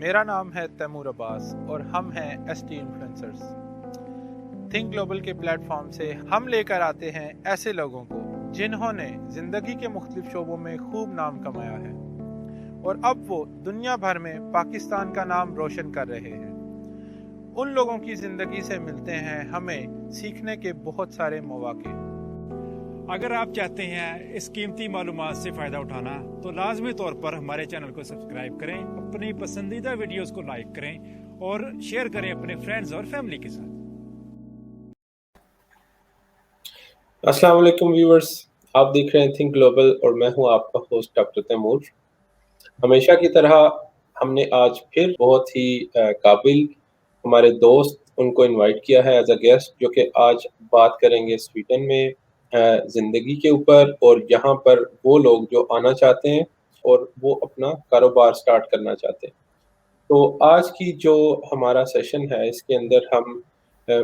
मेरा नाम है तैमूर अब्बास और हम हैं एसटी इन्फ्लुएंसर्स। थिंक ग्लोबल के प्लेटफॉर्म से हम लेकर आते हैं ऐसे लोगों को जिन्होंने जिंदगी के मुख्तलिफ शोबों में खूब नाम कमाया है और अब वो दुनिया भर में पाकिस्तान का नाम रोशन कर रहे हैं। उन लोगों की जिंदगी से मिलते हैं हमें सीखने के बहुत सारे मौके। अगर आप चाहते हैं इस कीमती मालूमात से फ़ायदा उठाना तो लाजमी तौर पर हमारे चैनल को सब्सक्राइब करें, अपनी पसंदीदा वीडियोस को लाइक करें और शेयर करें अपने फ्रेंड्स और फैमिली के साथ। अस्सलाम वालेकुम व्यूअर्स, आप देख रहे हैं थिंक ग्लोबल और मैं हूं आपका होस्ट डॉक्टर तैमूर। हमेशा की तरह हमने आज फिर बहुत ही काबिल हमारे दोस्त उनको इनवाइट किया है एज अ गेस्ट, जो कि आज बात करेंगे स्वीडन में ज़िंदगी के ऊपर और यहाँ पर वो लोग जो आना चाहते हैं और वो अपना कारोबार स्टार्ट करना चाहते हैं। तो आज की जो हमारा सेशन है इसके अंदर हम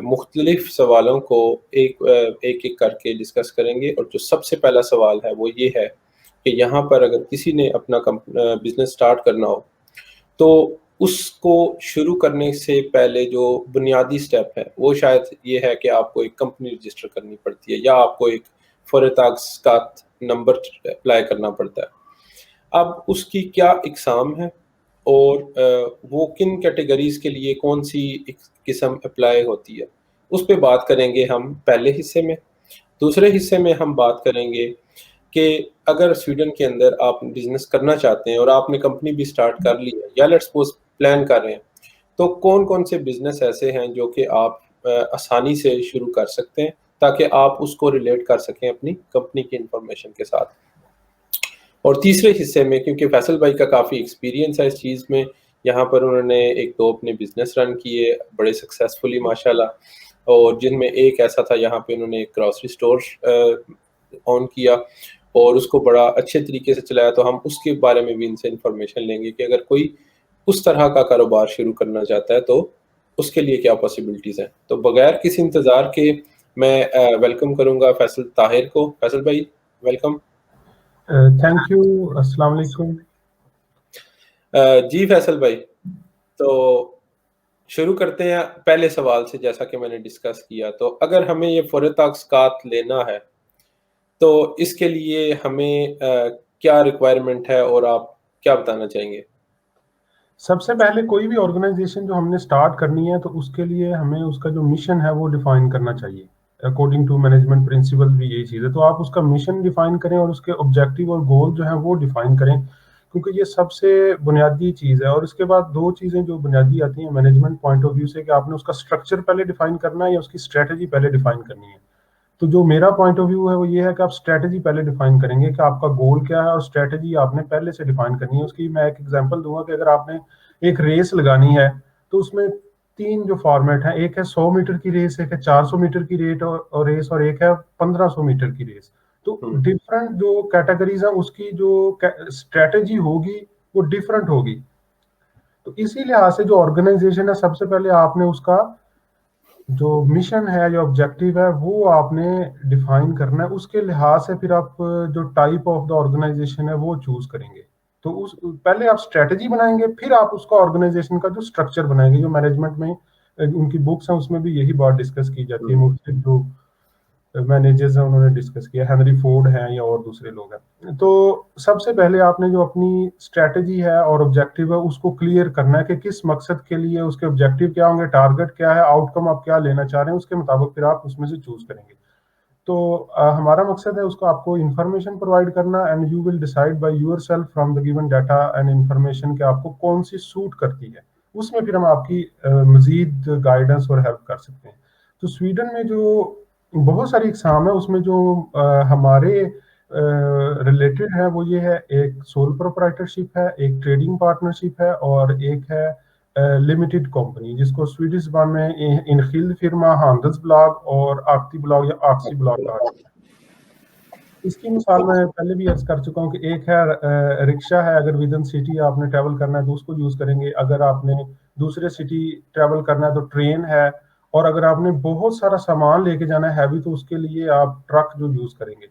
मुख्तलिफ सवालों को एक करके डिस्कस करेंगे और जो सबसे पहला सवाल है वो ये है कि यहाँ पर अगर किसी ने अपना बिजनेस स्टार्ट करना हो तो उसको शुरू करने से पहले जो बुनियादी स्टेप है वो शायद ये है कि आपको एक कंपनी रजिस्टर करनी पड़ती है या आपको एक फ़ोरताक़त नंबर अप्लाई करना पड़ता है। अब उसकी क्या इकसाम है और वो किन कैटेगरीज़ के लिए कौन सी किस्म अप्लाई होती है, उस पे बात करेंगे हम पहले हिस्से में। दूसरे हिस्से में हम बात करेंगे कि अगर स्वीडन के अंदर आप बिज़नेस करना चाहते हैं और आपने कंपनी भी स्टार्ट कर ली है या लेट्स सपोज प्लान कर रहे हैं, तो कौन-कौन से बिज़नेस ऐसे हैं जो कि आप आसानी से शुरू कर सकते हैं ताकि आप उसको रिलेट कर सकें अपनी कंपनी की इंफॉर्मेशन के साथ। और तीसरे हिस्से में क्योंकि फैसल भाई का काफ़ी एक्सपीरियंस है इस चीज़ में, यहाँ पर उन्होंने एक दो अपने बिज़नेस रन किए बड़े सक्सेसफुली माशाल्लाह, और जिनमें एक ऐसा था यहाँ पे उन्होंने एक ग्रॉसरी स्टोर ऑन किया और उसको बड़ा अच्छे तरीके से चलाया। तो हम उसके बारे में भी इनसे इंफॉर्मेशन लेंगे कि अगर कोई उस तरह का कारोबार शुरू करना चाहता है तो उसके लिए क्या पॉसिबिलिटीज़ हैं। तो बगैर किसी इंतज़ार के मैं वेलकम करूँगा फैसल ताहिर को। फैसल भाई वेलकम। थैंक यू, अस्सलाम वालेकुम। जी फैसल भाई, तो शुरू करते हैं पहले सवाल से। जैसा कि मैंने डिस्कस किया, तो अगर हमें ये फ़ोरताक़त लेना है तो इसके लिए हमें क्या रिक्वायरमेंट है और आप क्या बताना चाहेंगे? सबसे पहले कोई भी ऑर्गेनाइजेशन जो हमने स्टार्ट करनी है तो उसके लिए हमें उसका जो मिशन है वो डिफाइन करना चाहिए। अकॉर्डिंग टू मैनेजमेंट प्रिंसिपल भी यही चीज़ है। तो आप उसका मिशन डिफाइन करें और उसके ऑब्जेक्टिव और गोल जो है वो डिफाइन करें, क्योंकि ये सबसे बुनियादी चीज़ है। और इसके बाद दो चीज़ें जो बुनियादी आती हैं मैनेजमेंट पॉइंट ऑफ व्यू से, कि आपने उसका स्ट्रक्चर पहले डिफाइन करना है या उसकी स्ट्रेटजी पहले डिफाइन करनी है। तो जो मेरा पॉइंट ऑफ व्यू है वो ये है कि आप स्ट्रेटजी पहले डिफाइन करेंगे कि आपका गोल क्या है और स्ट्रेटजी आपने पहले से डिफाइन करनी है। उसकी मैं एक एग्जांपल दूंगा कि अगर आपने एक रेस लगानी है तो उसमें तीन जो फॉर्मेट है, एक है 100 मीटर की रेस, एक है 400 मीटर की रेस और एक है 1500 मीटर की रेस। तो डिफरेंट जो कैटेगरीज है उसकी जो स्ट्रेटजी होगी वो डिफरेंट होगी। तो इसी लिहाज से जो ऑर्गेनाइजेशन है सबसे पहले आपने उसका जो मिशन है, जो ऑब्जेक्टिव है वो आपने डिफाइन करना है। उसके लिहाज से फिर आप जो टाइप ऑफ द ऑर्गेनाइजेशन है वो चूज करेंगे। तो उस पहले आप स्ट्रेटजी बनाएंगे, फिर आप उसका ऑर्गेनाइजेशन का जो स्ट्रक्चर बनाएंगे। जो मैनेजमेंट में उनकी बुक्स हैं उसमें भी यही बात डिस्कस की जाती है। मुख्तलिफ जो मैनेजर्स हैं उन्होंने डिस्कस किया, हेनरी फोर्ड हैं या और दूसरे लोग हैं। तो सबसे पहले आपने जो अपनी स्ट्रेटजी है और ऑब्जेक्टिव है उसको क्लियर करना है कि किस मकसद के लिए, उसके ऑब्जेक्टिव क्या होंगे, टारगेट क्या है, आउटकम आप क्या लेना चाह रहे हैं, उसके मुताबिक फिर आप उसमें से चूज करेंगे। तो हमारा मकसद है उसको आपको इन्फॉर्मेशन प्रोवाइड करना, and you will decide by yourself from the given data and information कि आपको कौन सी सूट करती है। उसमें फिर हम आपकी मजीद गाइडेंस और हेल्प कर सकते हैं। तो स्वीडन में जो बहुत सारी एग्जाम है उसमें जो हमारे रिलेटेड है वो ये है, एक सोल प्रोप्राइटरशिप है, एक ट्रेडिंग पार्टनरशिप है और एक है लिमिटेड कंपनी, जिसको स्वीडिश जबान में इनखिल्ड फिर्मा, हांदल्सब्लाग और आक्तिब्लाग या आक्सीब्लाग कहा जाता है। इसकी मिसाल मैं पहले भी अर्ज कर चुका हूँ कि एक है रिक्शा है, अगर विद इन सिटी आपने ट्रैवल करना है तो उसको यूज करेंगे। अगर आपने दूसरे सिटी ट्रैवल करना है तो ट्रेन है, और अगर आपने बहुत सारा सामान लेके जाना है हैवी तो उसके लिए आप ट्रक जो यूज करेंगे।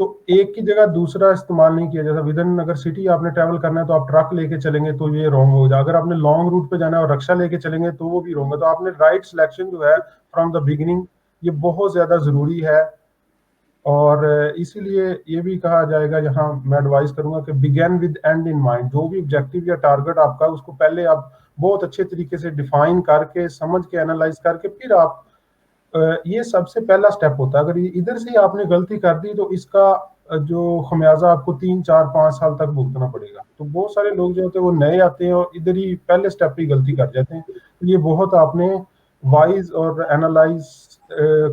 तो एक की जगह दूसरा इस्तेमाल नहीं किया जाता। विदिन अगर सिटी आपने ट्रैवल करना है तो आप ट्रक लेके चलेंगे तो ये रॉन्ग हो जाए, अगर आपने लॉन्ग रूट पे जाना है और रक्षा लेके चलेंगे तो वो भी रॉन्ग है। तो आपने राइट सिलेक्शन जो है फ्रॉम द बिगिनिंग, ये बहुत ज्यादा जरूरी है। और इसीलिए ये भी कहा जाएगा, यहाँ मैं एडवाइस करूंगा कि begin with end in mind. जो भी ऑब्जेक्टिव या टारगेट आपका है उसको पहले आप बहुत अच्छे तरीके से डिफाइन करके, समझ के, एनालाइज करके फिर आप ये सबसे पहला स्टेप होता है। अगर इधर से आपने गलती कर दी तो इसका जो खमियाजा आपको 3, 4, 5 साल तक भुगतना पड़ेगा। तो बहुत सारे लोग जो होते हैं वो नए आते हैं और इधर ही पहले स्टेप पे गलती कर जाते हैं। तो ये बहुत आपने वाइज और एनालाइज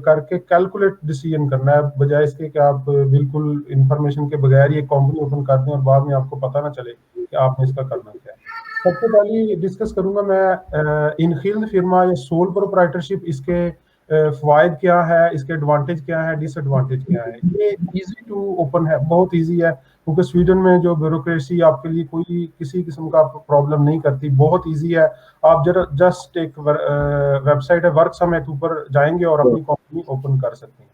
करके कैलकुलेट डिसीजन करना है, बजाय इसके कि आप बिल्कुल इंफॉर्मेशन के बगैर ये कंपनी ओपन कर दें और बाद में आपको पता ना चले कि आपने इसका करना क्या है। सबसे पहले डिस्कस करूंगा मैं इनखिल्द फिर्मा या सोल प्रोप्राइटरशिप, इसके फायदे क्या है, इसके एडवांटेज क्या है, डिसएडवांटेज क्या है। ये इजी टू ओपन है, बहुत इजी है, क्योंकि स्वीडन में जो ब्यूरोक्रेसी आपके लिए कोई किसी किस्म का प्रॉब्लम नहीं करती, बहुत इजी है। आप जरा जस्ट एक वेबसाइट है वर्क समिट, ऊपर जाएंगे और अपनी कंपनी ओपन कर सकते हैं।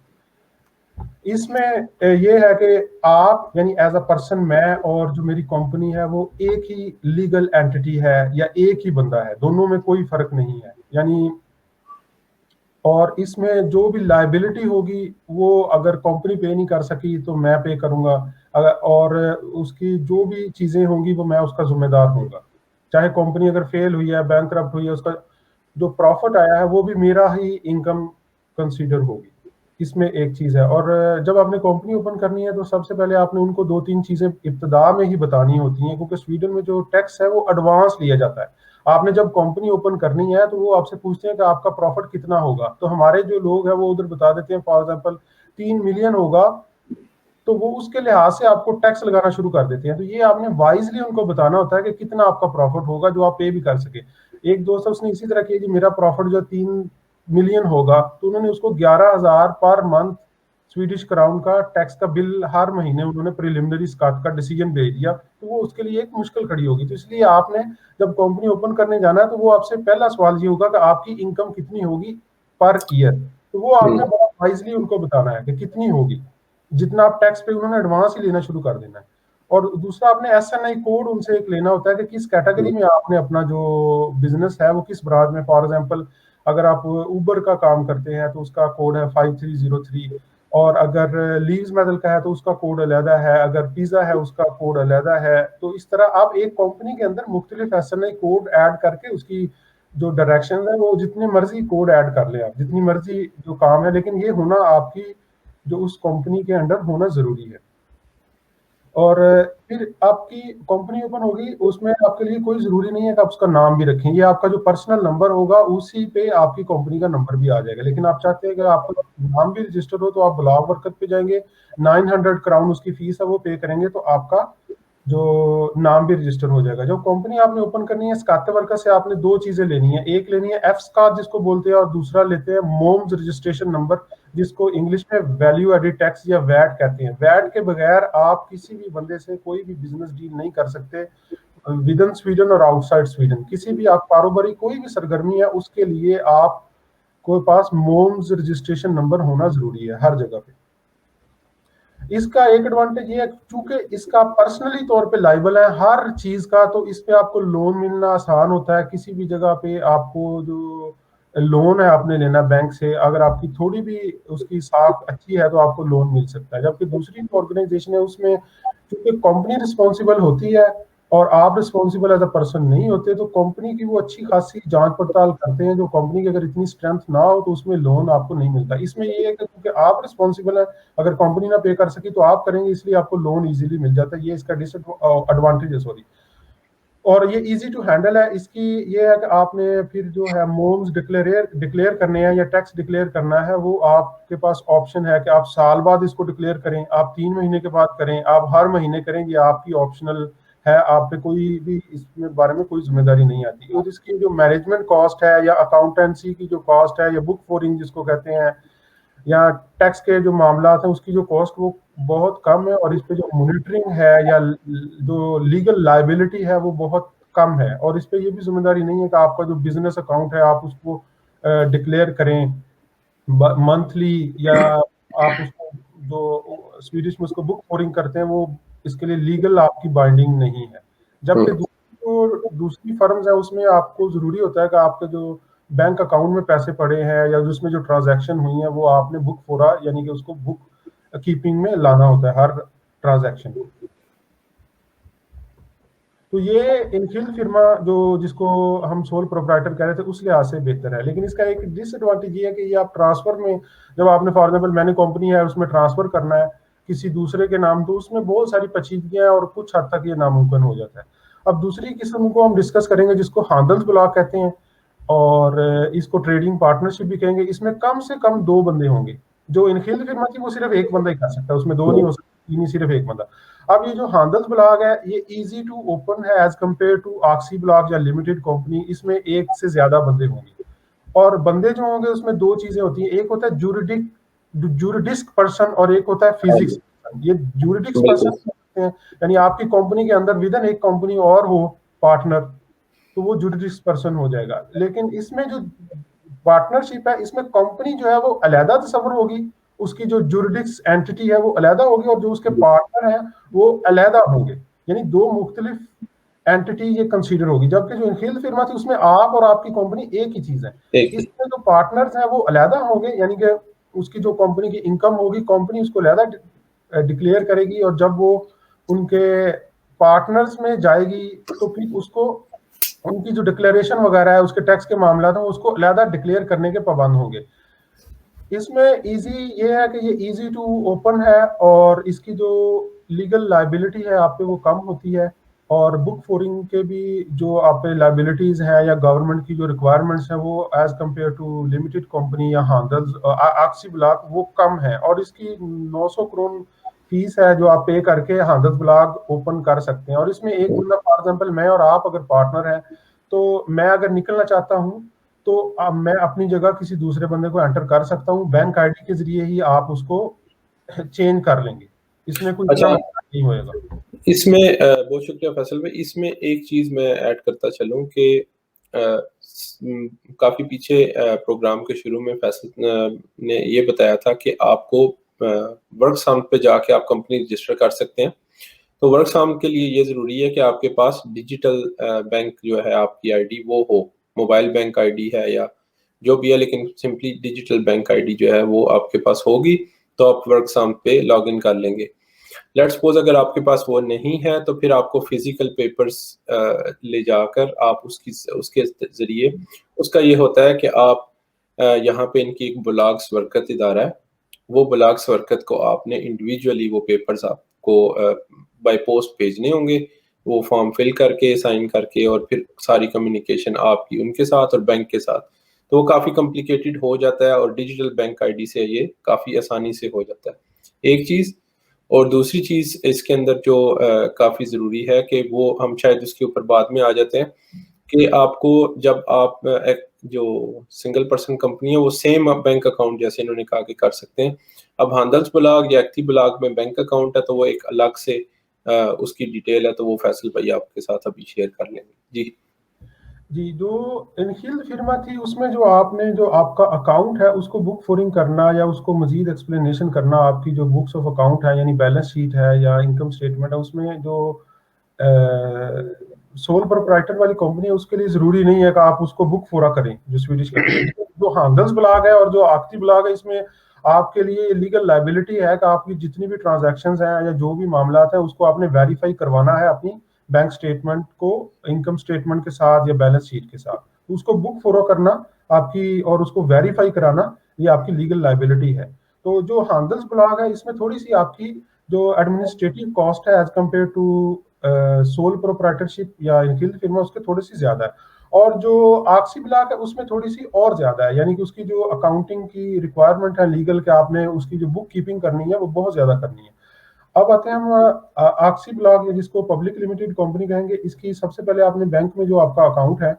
इसमें ये है कि आप यानी एज अ पर्सन, मैं और जो मेरी कंपनी है वो एक ही लीगल एंटिटी है या एक ही बंदा है, दोनों में कोई फर्क नहीं है। यानी और इसमें जो भी लायबिलिटी होगी वो अगर कंपनी पे नहीं कर सकी तो मैं पे करूंगा, और उसकी जो भी चीजें होंगी वो मैं उसका जिम्मेदार होऊंगा। चाहे कंपनी अगर फेल हुई है, बैंकरप्ट हुई है, उसका जो प्रॉफिट आया है वो भी मेरा ही इनकम कंसीडर होगी। इसमें एक चीज है। और जब आपने कंपनी ओपन करनी है तो सबसे पहले आपने उनको 2-3 चीजें इब्तदा में ही बतानी होती हैं, क्योंकि स्वीडन में जो टैक्स है वो एडवांस लिया जाता है। आपने जब कंपनी ओपन करनी है तो वो आपसे पूछते हैं कि आपका प्रॉफिट कितना होगा। तो हमारे जो लोग हैं वो उधर बता देते हैं, फॉर एग्जांपल 3 मिलियन होगा, तो वो उसके लिहाज से आपको टैक्स लगाना शुरू कर देते हैं। तो ये आपने वाइजली उनको बताना होता है कि कितना आपका प्रॉफिट होगा जो आप पे भी कर सके। एक दोस्त उसने इसी तरह किया, जी मेरा प्रॉफिट जो 3 मिलियन होगा, तो उन्होंने उसको 11,000 पर मंथ स्वीडिश क्राउन का टैक्स का बिल हर महीने उन्होंने प्रिलिमिनरी स्टार्ट का डिसीजन भेज दिया। तो वो उसके लिए एक मुश्किल खड़ी होगी। तो इसलिए आपने जब कंपनी ओपन करने जाना है तो वो आपसे पहला सवाल ये होगा कि आपकी इनकम कितनी होगी पर ईयर। तो वो आपने बड़ा वाइजली उनको बताना है कि कितनी होगी, जितना आप टैक्स पे उन्होंने एडवांस ही लेना शुरू कर देना है। और दूसरा आपने SNI कोड उनसे एक लेना होता है कि किस कैटेगरी में आपने अपना जो बिजनेस है वो किस ब्रांच में। फॉर एग्जांपल अगर आप उबर का काम करते हैं तो उसका कोड है 5303, और अगर लीव्स मेडल का है तो उसका कोड अलहदा है, अगर पिज्जा है उसका कोड अलहदा है। तो इस तरह आप एक कंपनी के अंदर मुख्तलिफ SNI कोड ऐड करके उसकी जो डायरेक्शन है वो जितनी मर्जी कोड ऐड कर ले आप, जितनी मर्जी जो काम है, लेकिन ये होना आपकी जो उस कंपनी के अंडर होना जरूरी है। और फिर आपकी कंपनी ओपन होगी, उसमें आपके लिए कोई जरूरी नहीं है कि आप उसका नाम भी रखें। ये आपका जो पर्सनल नंबर होगा उसी पे आपकी कंपनी का नंबर भी आ जाएगा। लेकिन आप चाहते हैं कि आपका नाम भी रजिस्टर हो तो आप ब्लॉक वर्कत पे जाएंगे, 900 क्राउन उसकी फीस है वो पे करेंगे तो आपका जो नाम भी रजिस्टर हो जाएगा। जो कंपनी आपने ओपन करनी है स्काते वर्कर से आपने 2 चीजें लेनी है। एक लेनी है एफ-स्कात जिसको बोलते हैं, और दूसरा लेते हैं मोम्स रजिस्ट्रेशन नंबर, जिसको इंग्लिश में वैल्यू एडेड टैक्स या वैट कहते हैं। वैट के बगैर आप किसी भी बंदे से कोई भी बिजनेस डील नहीं कर सकते विद इन स्वीडन और आउटसाइड स्वीडन। किसी भी आप कारोबारी कोई भी सरगर्मी है उसके लिए आपको पास मोम्स रजिस्ट्रेशन नंबर होना जरूरी है हर जगह पे। इसका एक एडवांटेज ये है चूंकि इसका पर्सनली तौर पे लाइबल है हर चीज का, तो इस पे आपको लोन मिलना आसान होता है। किसी भी जगह पे आपको जो लोन है आपने लेना बैंक से, अगर आपकी थोड़ी भी उसकी साख अच्छी है तो आपको लोन मिल सकता है। जबकि दूसरी ऑर्गेनाइजेशन है उसमें चूंकि कंपनी रिस्पॉन्सिबल होती है और आप रिस्पॉन्सिबल एज अ पर्सन नहीं होते, तो कंपनी की वो अच्छी खासी जांच पड़ताल करते हैं। जो कंपनी की अगर इतनी स्ट्रेंथ ना हो तो उसमें लोन आपको नहीं मिलता। इसमें ये है कि क्योंकि आप रिस्पॉन्सिबल है, अगर कंपनी ना पे कर सकी तो आप करेंगे, इसलिए आपको लोन इजीली मिल जाता है। ये इसका डिसएडवांटेज है, सॉरी। और ये इजी टू हैंडल है। इसकी ये है कि आपने फिर जो है मोम्स डिक्लेयर करने हैं या टैक्स डिक्लेयर करना है, वो आपके पास ऑप्शन है कि आप साल बाद इसको डिक्लेयर करें, आप 3 महीने के बाद करें, आप हर महीने करें, ये आपकी ऑप्शनल है। आप पे कोई भी इसमें बारे में कोई जिम्मेदारी नहीं आती। और इसकी जो मैनेजमेंट कॉस्ट है या अकाउंटेंसी की जो कॉस्ट है या बुक फोरिंग जिसको कहते हैं, या टैक्स के जो मामला है उसकी जो कॉस्ट वो बहुत कम है। और इस पे जो मॉनिटरिंग है या जो लीगल लायबिलिटी है वो बहुत कम है। और इस पे ये भी जिम्मेदारी नहीं है कि आपका जो बिजनेस अकाउंट है आप उसको डिक्लेयर करें मंथली, या आप उसको जो स्वीडिश में उसको बुक फोरिंग करते हैं, वो इसके लिए लीगल आपकी बाइंडिंग नहीं है। जबकि दूसरी फर्म्स है उसमें आपको जरूरी होता है कि आपके जो बैंक अकाउंट में पैसे पड़े हैं या उसमें जो ट्रांजैक्शन हुई है वो आपने बुक फोरा यानी कि उसको बुक कीपिंग में लाना होता है हर ट्रांजैक्शन को। तो ये इनफिल फिर्मा जो जिसको हम सोल प्रोप्राइटर कह रहे थे उस लिहाज से बेहतर है, लेकिन इसका एक डिसएडवांटेज ये है कि ये आप ट्रांसफर में जब आपने फॉर एग्जाम्पल मैंने कंपनी है उसमें ट्रांसफर करना है किसी दूसरे के नाम, तो उसमें बहुत सारी पेचीदगियां और कुछ हद तक ये नामुमकिन हो जाता है। अब दूसरी किस्म को हम डिस्कस करेंगे जिसको हांडल्स ब्लॉक कहते हैं और इसको ट्रेडिंग पार्टनरशिप भी कहेंगे। इसमें कम से कम 2 बंदे होंगे। जो इनखिल फिर्मा थी वो सिर्फ एक बंदा ही कर सकता है, उसमें 2 नहीं हो सकते, नहीं सिर्फ एक बंदा। अब ये जो हांडल्स ब्लॉक है ये इजी टू ओपन है एज कंपेयर टू ऑक्सी ब्लॉक या लिमिटेड कंपनी। इसमें एक से ज्यादा बंदे होंगे और बंदे जो होंगे उसमें 2 चीजें होती हैं, एक होता है जूरिडिक्स पर्सन और एक होता है फिजिक्स। ये जूरिडिक्स पर्सन यानी आपकी कंपनी के अंदर विद इन एक कंपनी और हो पार्टनर तो वो जूरिडिक्स पर्सन हो जाएगा। लेकिन इसमें जो पार्टनरशिप है इसमें कंपनी जो है वो अलहदा तस्वर होगी, उसकी जो जूरिडिक्स एंटिटी है वो अलहदा होगी और जो उसके पार्टनर हैं वो अलहदा होंगे, यानी 2 मुख्तलिफ एंटिटी ये कंसीडर होगी। जबकि जो इनखिल फिर्मा थी उसमें आप और आपकी कंपनी एक ही चीज है। इसमें जो पार्टनर्स हैं वो अलहदा होंगे, यानी कि उसकी जो कंपनी की इनकम होगी कंपनी उसको अलहदा डिक्लेयर करेगी और जब वो उनके पार्टनर्स में जाएगी तो फिर उसको उनकी जो डिक्लेरेशन वगैरह है उसके टैक्स के मामला है उसको अलहदा डिक्लेयर करने के पाबंद होंगे। इसमें इजी ये है कि ये इजी टू ओपन है और इसकी जो लीगल लायबिलिटी है आप पे वो कम होती है और बुक फोरिंग के भी जो आप पे लायबिलिटीज है या गवर्नमेंट की जो रिक्वायरमेंट्स है वो as compared to limited company या हांडल्स ऑक्सी ब्लॉक वो कम है। और इसकी 900 करोड़ फीस है जो आप पे करके हांडल्स ब्लॉक ओपन कर सकते हैं। और इसमें एक बंदा फॉर एग्जांपल मैं और आप अगर पार्टनर है तो मैं अगर निकलना चाहता हूं तो अब मैं अपनी जगह किसी दूसरे बंदे को एंटर कर सकता हूं, बैंक आईडी के जरिए ही आप उसको चेंज कर लेंगे, इसमें कोई नहीं होएगा। इसमें बहुत शुक्रिया फैसल भाई। इसमें एक चीज मैं ऐड करता चलूं कि काफी पीछे प्रोग्राम के शुरू में फैसल ने ये बताया था कि आपको वर्कसाउंड पे जाके आप कंपनी रजिस्टर कर सकते हैं। तो वर्कसाउंड के लिए ये जरूरी है कि आपके पास डिजिटल बैंक जो है आपकी आईडी वो हो, मोबाइल बैंक आईडी है या जो भी है, लेकिन सिंपली डिजिटल बैंक आईडी जो है वो आपके पास होगी तो आप वर्कसाउंड पे लॉग इन कर लेंगे। लेट्स सपोज अगर आपके पास वो नहीं है तो फिर आपको फिजिकल पेपर्स ले जाकर आप उसके जरिए उसका ये होता है कि आप यहाँ पे इनकी एक बुलाग्स वरकत इदारा है, वो बुलाग्स वरकत को आपने इंडिविजुअली वो पेपर्स आपको बाय पोस्ट भेजने होंगे, वो फॉर्म फिल करके साइन करके और फिर सारी कम्युनिकेशन आपकी उनके साथ और बैंक के साथ। तो वो काफ़ी कॉम्प्लिकेटेड हो जाता है और डिजिटल बैंक आईडी से ये काफ़ी आसानी से हो जाता है, एक चीज़। और दूसरी चीज़ इसके अंदर जो काफ़ी ज़रूरी है कि वो हम शायद उसके ऊपर बाद में आ जाते हैं कि आपको जब आप एक जो सिंगल पर्सन कंपनी है वो सेम बैंक अकाउंट जैसे इन्होंने कहा कि कर सकते हैं। अब हांडल्स ब्लॉग या एक्टिव ब्लॉग में बैंक अकाउंट है तो वो एक अलग से उसकी डिटेल है, तो वो फैसल भाई आपके साथ अभी शेयर कर लेंगे। जी, जो इनखिल फिर्मा थी उसमें जो आपने जो आपका अकाउंट है उसको बुक फोरिंग करना या उसको मजीद एक्सप्लेनेशन करना, आपकी जो बुक्स ऑफ अकाउंट है यानी बैलेंस शीट है या इनकम स्टेटमेंट है, उसमें जो सोल प्रोप्राइटर वाली कंपनी है उसके लिए जरूरी नहीं है कि आप उसको बुक फोरा करें जो स्वीडिश कंपनी। जो हांडल्स ब्लॉग है और जो ऑक्सी ब्लॉग है इसमें आपके लिए लीगल लायबिलिटी है कि आपकी जितनी भी ट्रांजैक्शंस हैं या जो भी मामला है उसको आपने वेरीफाई करवाना है अपनी बैंक स्टेटमेंट को इनकम स्टेटमेंट के साथ या बैलेंस शीट के साथ। तो उसको बुक फोरो करना आपकी और उसको वेरीफाई कराना ये आपकी लीगल लायबिलिटी है। तो जो हांडल्स ब्लॉग है इसमें थोड़ी सी आपकी जो एडमिनिस्ट्रेटिव कॉस्ट है as compared to sole proprietorship या इनखिल फिर्मा उसके थोड़ी सी ज्यादा है। और जो ऑक्सी ब्लॉग है उसमें थोड़ी सी और ज्यादा है, यानी कि उसकी जो अकाउंटिंग की रिक्वायरमेंट है लीगल के आपने उसकी जो बुक कीपिंग करनी है वो बहुत ज्यादा करनी है। अब आते हैं हम ऑक्सी ब्लॉग जिसको पब्लिक लिमिटेड कंपनी कहेंगे। इसकी सबसे पहले आपने बैंक में जो आपका अकाउंट है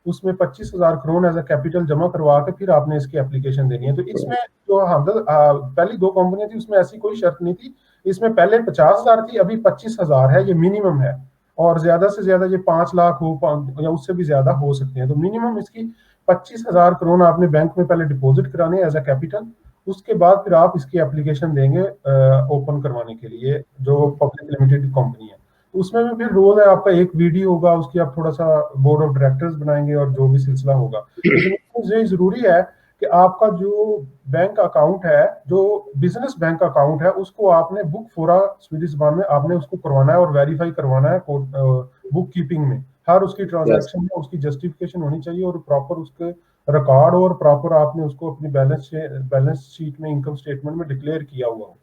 उसमें 25,000 करोड़ एज अ कैपिटल जमा करवा के फिर आपने इसकी एप्लीकेशन देनी है। तो इसमें जो पहली 2 कंपनियां थी उसमें ऐसी कोई शर्त नहीं थी, इसमें पहले 50,000 थी, अभी 25,000 है, ये मिनिमम है। और ज्यादा से ज्यादा ये 5 लाख हो या उससे भी ज्यादा हो सकते हैं। तो मिनिमम इसकी 25,000 करोड़ आपने बैंक में पहले डिपॉजिट कराने एज अ कैपिटल اس کے بعد پھر آپ اس کی اپلیکیشن دیں گے اوپن کروانے کے لیے جو پبلک لمیٹڈ کمپنی ہے. اس میں بھی پھر رول ہے آپ کا, ایک ویڈیو ہوگا, اس کی آپ تھوڑا سا بورڈ آف ڈائریکٹرز بنائیں گے اور جو بھی سلسلہ ہوگا. لیکن اس میں یہ ضروری ہے کہ آپ کا جو بینک اکاؤنٹ ہے, جو بزنس بینک اکاؤنٹ ہے, اس کو آپ نے بک فورا سویڈش زبان میں آپ نے اس کو کروانا ہے اور ویریفائی کروانا ہے بک کیپنگ میں. ہر اس کی ٹرانزیکشن میں اس کی جسٹیفیکیشن ہونی چاہیے اور پراپر اس کے ریکارڈ اور پراپر آپ نے اس کو اپنی بیلنس شیٹ میں انکم سٹیٹمنٹ میں ڈکلیئر کیا ہوا ہو.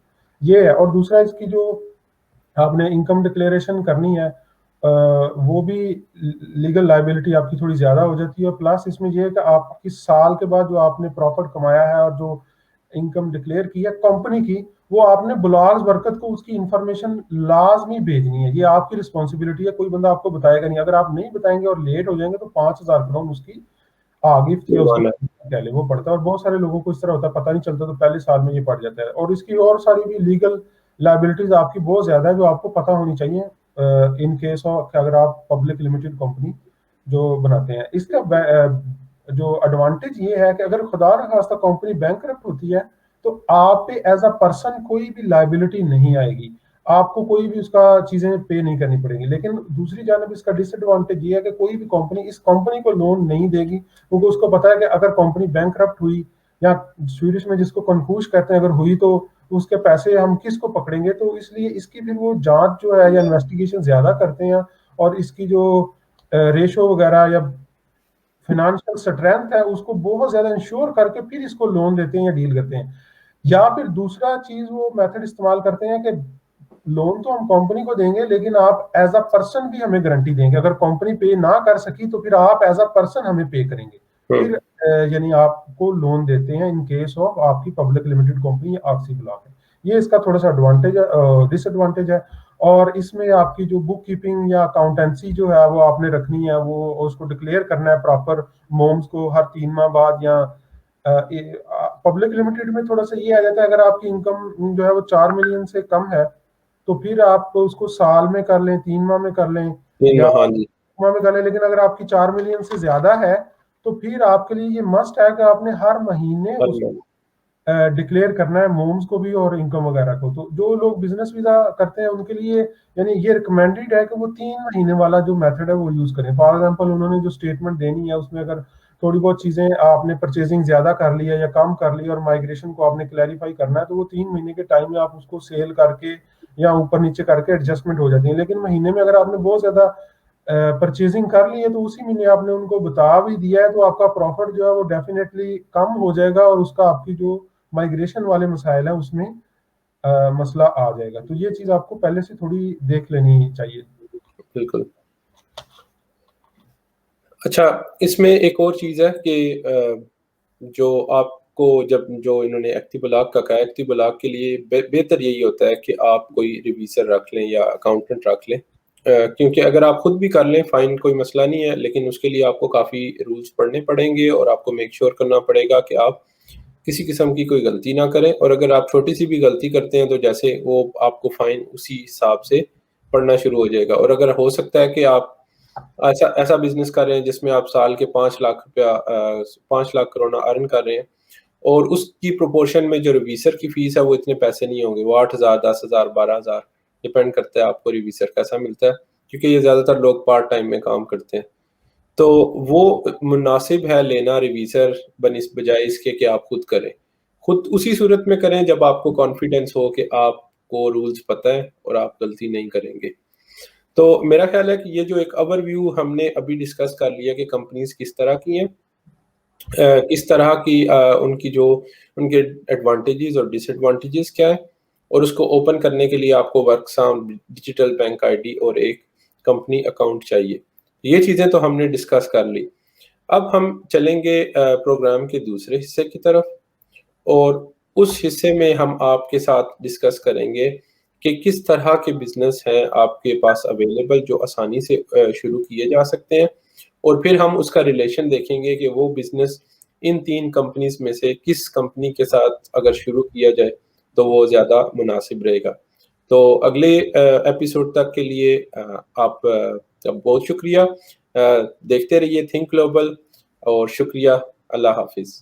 یہ ہے. اور دوسرا اس کی جو آپ نے انکم ڈکلیریشن کرنی ہے وہ بھی لیگل لائبلٹی آپ کی تھوڑی زیادہ ہو جاتی ہے. پلس اس میں یہ ہے کہ آپ کی سال کے بعد جو آپ نے پروفٹ کمایا ہے اور جو انکم ڈکلیئر کی ہے کمپنی کی, وہ آپ نے بلاغ برکت کو اس کی انفارمیشن لازمی بھیجنی ہے. یہ آپ کی رسپانسبلٹی ہے, کوئی بندہ آپ کو بتائے گا نہیں. اگر آپ نہیں بتائیں گے اور لیٹ ہو جائیں گے تو 5,000 کرون اس کی آگفت یا اس کی پہلے وہ پڑتا ہے. اور بہت سارے لوگوں کو اس طرح ہوتا ہے, پتہ نہیں چلتا تو پہلے سال میں یہ پڑ جاتا ہے. اور اس کی اور ساری بھی لیگل لائبلٹیز آپ کی بہت زیادہ ہے جو آپ کو پتہ ہونی چاہیے ان کیس آف اگر آپ پبلک لمیٹڈ کمپنی جو بناتے ہیں. اس کا جو ایڈوانٹیج یہ ہے کہ اگر خدا نخواستہ کمپنی بینکرپٹ ہوتی ہے تو آپ پہ ایز اے پرسن کوئی بھی لائبلٹی نہیں آئے گی, آپ کو کوئی بھی اس کا چیزیں پے نہیں کرنی پڑیں گی. لیکن دوسری جانب اس کا ڈس ایڈوانٹیج یہ ہے کہ کوئی بھی کمپنی اس کمپنی کو لون نہیں دے گی, کیونکہ اس کو پتا ہے کہ اگر کمپنی بینکرپٹ ہوئی یا سویڈش میں جس کو کنفوش کہتے ہیں اگر ہوئی تو اس کے پیسے ہم کس کو پکڑیں گے. تو اس لیے اس کی پھر وہ جانچ جو ہے یا انویسٹیگیشن زیادہ کرتے ہیں اور اس کی جو ریشو وغیرہ یا فائنانشیل اسٹرینتھ ہے اس کو بہت زیادہ انشور کر کے پھر اس کو لون دیتے ہیں یا ڈیل کرتے ہیں. یا پھر دوسرا چیز وہ میتھڈ استعمال کرتے ہیں کہ لون تو ہم کمپنی کو دیں گے لیکن آپ ایز اے پرسن بھی ہمیں گارنٹی دیں گے, اگر کمپنی پے نہ کر سکی تو پھر آپ ایز اے پرسن ہمیں پے کریں گے. پھر یعنی آپ کو لون دیتے ہیں ان کیس آف آپ کی پبلک لمیٹڈ کمپنی یا آرسی بلاک ہے. یہ اس کا تھوڑا سا ایڈوانٹیج ہے, ڈس ایڈوانٹیج ہے. اور اس میں آپ کی جو بک کیپنگ یا اکاؤنٹنسی جو ہے وہ آپ نے رکھنی ہے, وہ اس کو ڈکلیئر کرنا ہے پراپر مومز کو ہر 3 ماہ بعد. یا پبلک لمیٹڈ میں تھوڑا سا یہ آ جاتا ہے اگر آپ کی انکم جو ہے وہ 4 ملین سے کم ہے تو پھر آپ اس کو سال میں کر لیں, 3 ماہ میں کر لیں یا 3 ماہ میں کر لیں. لیکن اگر آپ کی 4 ملین سے زیادہ ہے تو پھر آپ کے لیے یہ مسٹ ہے کہ آپ نے ہر مہینے اس کو ڈکلیئر کرنا ہے, مومز کو بھی اور انکم وغیرہ کو. تو جو لوگ بزنس ویزا کرتے ہیں ان کے لیے یعنی یہ ریکمینڈیڈ ہے کہ وہ 3 مہینے والا جو میتھڈ ہے وہ یوز کریں. فار ایگزامپل انہوں نے جو اسٹیٹمنٹ دینی ہے اس میں اگر تھوڑی بہت چیزیں آپ نے پرچیزنگ زیادہ کر لی ہے یا کم کر لی اور مائگریشن کو آپ نے کلیریفائی کرنا ہے تو وہ 3 مہینے کے ٹائم میں آپ اس کو سیل کر کے یا اوپر نیچے کر کے ایڈجسٹمنٹ ہو جاتی ہے. لیکن مہینے میں اگر آپ نے بہت زیادہ پرچیزنگ کر لی ہے تو اسی مہینے آپ نے ان کو بتا بھی دیا ہے تو آپ کا پروفٹ جو ہے وہ ڈیفینیٹلی کم ہو جائے گا اور اس کا آپ کی جو مائگریشن والے مسائل ہیں اس میں مسئلہ آ جائے گا. تو یہ چیز آپ کو پہلے سے تھوڑی دیکھ لینی چاہیے. بالکل. اچھا, اس میں ایک اور چیز ہے کہ جو آپ کو جب جو انہوں نے ایکٹیو بلاگ کا کہا, ایکٹیو بلاگ کے لیے بہتر یہی ہوتا ہے کہ آپ کوئی ریویزر رکھ لیں یا اکاؤنٹنٹ رکھ لیں, کیونکہ اگر آپ خود بھی کر لیں فائن کوئی مسئلہ نہیں ہے, لیکن اس کے لیے آپ کو کافی رولز پڑھنے پڑیں گے اور آپ کو میک شیور کرنا پڑے گا کہ آپ کسی قسم کی کوئی غلطی نہ کریں. اور اگر آپ چھوٹی سی بھی غلطی کرتے ہیں تو جیسے وہ آپ کو فائن اسی حساب سے پڑنا شروع ہو جائے گا. اور اگر ہو سکتا ہے کہ آپ ایسا بزنس کر رہے ہیں جس میں آپ سال کے 5 لاکھ کروڑ ارن کر رہے ہیں اور اس کی پروپورشن میں جو ریویزر کی فیس ہے وہ اتنے پیسے نہیں ہوں گے, وہ 8,000 10,000 12,000 ڈپینڈ کرتا ہے آپ کو ریویزر کیسا ملتا ہے, کیونکہ یہ زیادہ تر لوگ پارٹ ٹائم میں کام کرتے ہیں. تو وہ مناسب ہے لینا ریویزر بجائے اس کے کہ آپ خود کریں. خود اسی صورت میں کریں جب آپ کو کانفیڈنس ہو کہ آپ کو رولز پتہ ہے اور آپ غلطی نہیں کریں گے. تو میرا خیال ہے کہ یہ جو ایک اوور ویو ہم نے ابھی ڈسکس کر لیا کہ کمپنیز کس طرح کی ہیں, کس طرح کی ان کی جو ان کے ایڈوانٹیجز اور ڈس ایڈوانٹیجز کیا ہے, اور اس کو اوپن کرنے کے لیے آپ کو ورکسام ڈیجیٹل بینک آئی ڈی اور ایک کمپنی اکاؤنٹ چاہیے. یہ چیزیں تو ہم نے ڈسکس کر لی. اب ہم چلیں گے پروگرام کے دوسرے حصے کی طرف, اور اس حصے میں ہم آپ کے ساتھ ڈسکس کریں گے کہ کس طرح کے بزنس ہیں آپ کے پاس اویلیبل جو آسانی سے شروع کیے جا سکتے ہیں, اور پھر ہم اس کا ریلیشن دیکھیں گے کہ وہ بزنس ان 3 کمپنیز میں سے کس کمپنی کے ساتھ اگر شروع کیا جائے تو وہ زیادہ مناسب رہے گا. تو اگلے ایپیسوڈ تک کے لیے آپ کا بہت شکریہ. دیکھتے رہیے تھنک گلوبل, اور شکریہ. اللہ حافظ.